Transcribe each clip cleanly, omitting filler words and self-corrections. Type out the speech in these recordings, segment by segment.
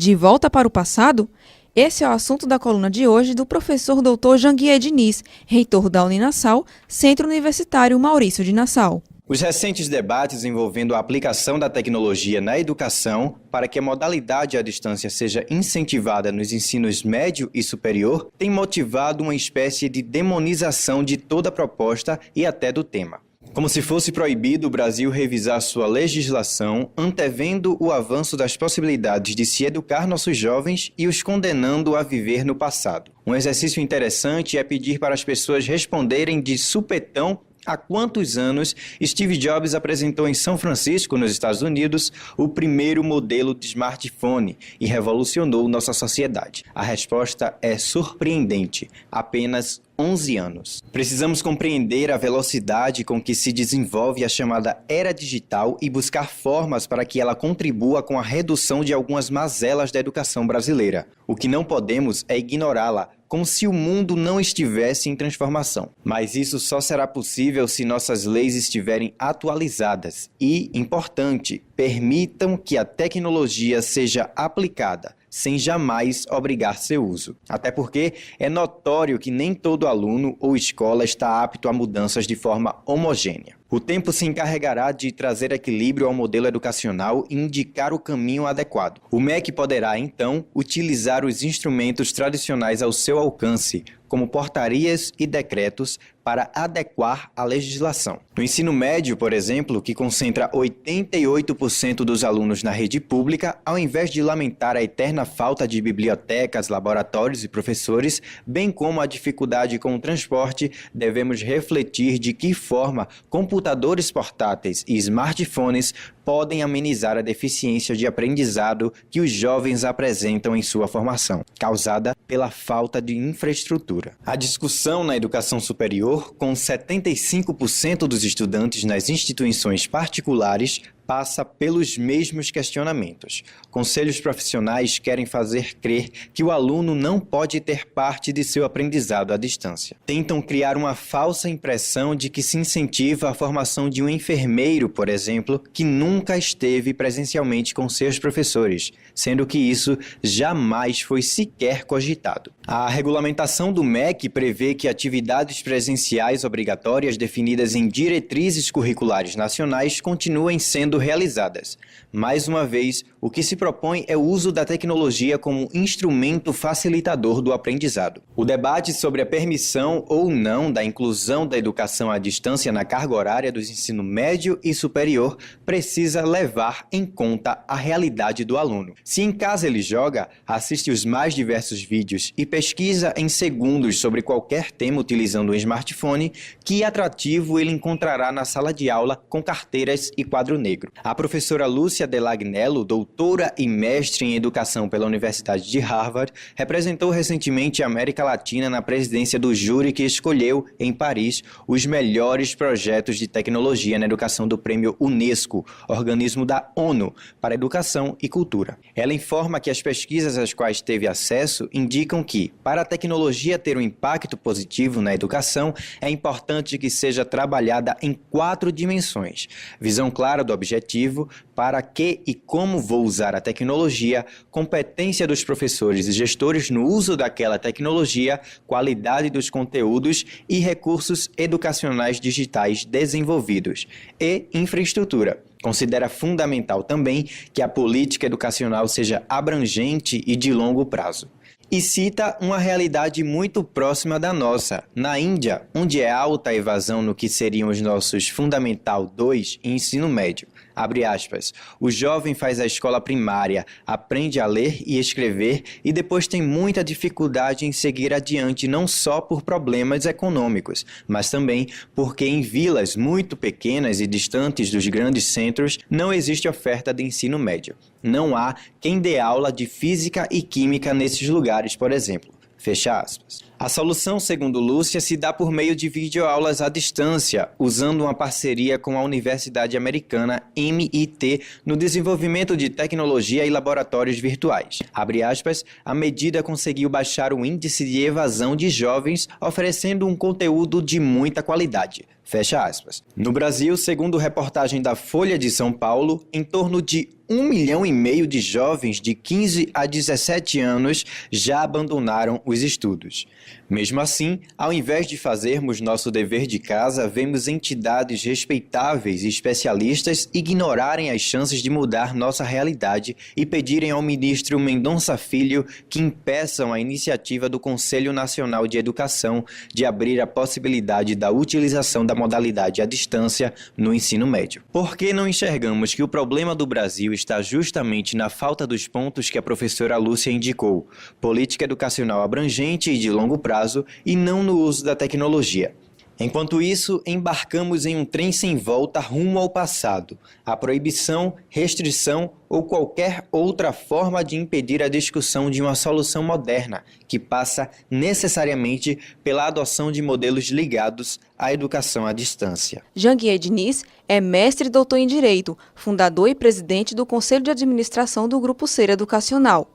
De volta para o passado? Esse é o assunto da coluna de hoje do professor Dr. Janguier Diniz, reitor da Uninassal, Centro Universitário Maurício de Nassau. Os recentes debates envolvendo a aplicação da tecnologia na educação para que a modalidade à distância seja incentivada nos ensinos médio e superior têm motivado uma espécie de demonização de toda a proposta e até do tema. Como se fosse proibido o Brasil revisar sua legislação, antevendo o avanço das possibilidades de se educar nossos jovens e os condenando a viver no passado. Um exercício interessante é pedir para as pessoas responderem de supetão há quantos anos Steve Jobs apresentou em São Francisco, nos Estados Unidos, o primeiro modelo de smartphone e revolucionou nossa sociedade. A resposta é surpreendente: apenas 11 anos. Precisamos compreender a velocidade com que se desenvolve a chamada era digital e buscar formas para que ela contribua com a redução de algumas mazelas da educação brasileira. O que não podemos é ignorá-la, como se o mundo não estivesse em transformação. Mas isso só será possível se nossas leis estiverem atualizadas e, importante, permitam que a tecnologia seja aplicada, sem jamais obrigar seu uso. Até porque é notório que nem todo aluno ou escola está apto a mudanças de forma homogênea. O tempo se encarregará de trazer equilíbrio ao modelo educacional e indicar o caminho adequado. O MEC poderá, então, utilizar os instrumentos tradicionais ao seu alcance, como portarias e decretos, para adequar a legislação. No ensino médio, por exemplo, que concentra 88% dos alunos na rede pública, ao invés de lamentar a eterna falta de bibliotecas, laboratórios e professores, bem como a dificuldade com o transporte, devemos refletir de que forma computadores portáteis e smartphones podem amenizar a deficiência de aprendizado que os jovens apresentam em sua formação, causada pela falta de infraestrutura. A discussão na educação superior, com 75% dos estudantes nas instituições particulares, passa pelos mesmos questionamentos. Conselhos profissionais querem fazer crer que o aluno não pode ter parte de seu aprendizado à distância. Tentam criar uma falsa impressão de que se incentiva a formação de um enfermeiro, por exemplo, que nunca esteve presencialmente com seus professores, sendo que isso jamais foi sequer cogitado. A regulamentação do MEC prevê que atividades presenciais obrigatórias definidas em diretrizes curriculares nacionais continuem sendo realizadas. Mais uma vez, o que se propõe é o uso da tecnologia como instrumento facilitador do aprendizado. O debate sobre a permissão ou não da inclusão da educação à distância na carga horária dos ensino médio e superior precisa levar em conta a realidade do aluno. Se em casa ele joga, assiste os mais diversos vídeos e pesquisa em segundos sobre qualquer tema utilizando um smartphone, que atrativo ele encontrará na sala de aula com carteiras e quadro negro. A professora Lúcia Delagnello, doutora e mestre em educação pela Universidade de Harvard, representou recentemente a América Latina na presidência do júri que escolheu, em Paris, os melhores projetos de tecnologia na educação do Prêmio Unesco, organismo da ONU, para Educação e Cultura. Ela informa que as pesquisas às quais teve acesso indicam que, para a tecnologia ter um impacto positivo na educação, é importante que seja trabalhada em 4 dimensões: visão clara do objetivo, para que e como vou usar a tecnologia, competência dos professores e gestores no uso daquela tecnologia, qualidade dos conteúdos e recursos educacionais digitais desenvolvidos, e infraestrutura. Considera fundamental também que a política educacional seja abrangente e de longo prazo. E cita uma realidade muito próxima da nossa. Na Índia, onde é alta a evasão no que seriam os nossos Fundamental 2 e ensino médio. Abre aspas, o jovem faz a escola primária, aprende a ler e escrever e depois tem muita dificuldade em seguir adiante, não só por problemas econômicos, mas também porque em vilas muito pequenas e distantes dos grandes centros não existe oferta de ensino médio. Não há quem dê aula de física e química nesses lugares, por exemplo. Fecha aspas. A solução, segundo Lúcia, se dá por meio de videoaulas à distância, usando uma parceria com a Universidade Americana MIT no desenvolvimento de tecnologia e laboratórios virtuais. Abre aspas, a medida conseguiu baixar o índice de evasão de jovens, oferecendo um conteúdo de muita qualidade. Fecha aspas. No Brasil, segundo reportagem da Folha de São Paulo, em torno de 1,5 milhão de jovens de 15 a 17 anos já abandonaram os estudos. Mesmo assim, ao invés de fazermos nosso dever de casa, vemos entidades respeitáveis e especialistas ignorarem as chances de mudar nossa realidade e pedirem ao ministro Mendonça Filho que impeçam a iniciativa do Conselho Nacional de Educação de abrir a possibilidade da utilização da modalidade à distância no ensino médio. Por que não enxergamos que o problema do Brasil está justamente na falta dos pontos que a professora Lúcia indicou, política educacional abrangente e de longo prazo, e não no uso da tecnologia? Enquanto isso, embarcamos em um trem sem volta rumo ao passado, a proibição, restrição ou qualquer outra forma de impedir a discussão de uma solução moderna, que passa necessariamente pela adoção de modelos ligados à educação à distância. Janguier Diniz é mestre e doutor em Direito, fundador e presidente do Conselho de Administração do Grupo Ser Educacional.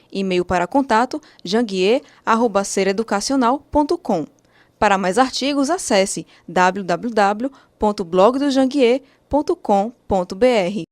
E-mail para contato janguier@sereducacional.com. Para mais artigos, acesse www.blogdojanguier.com.br.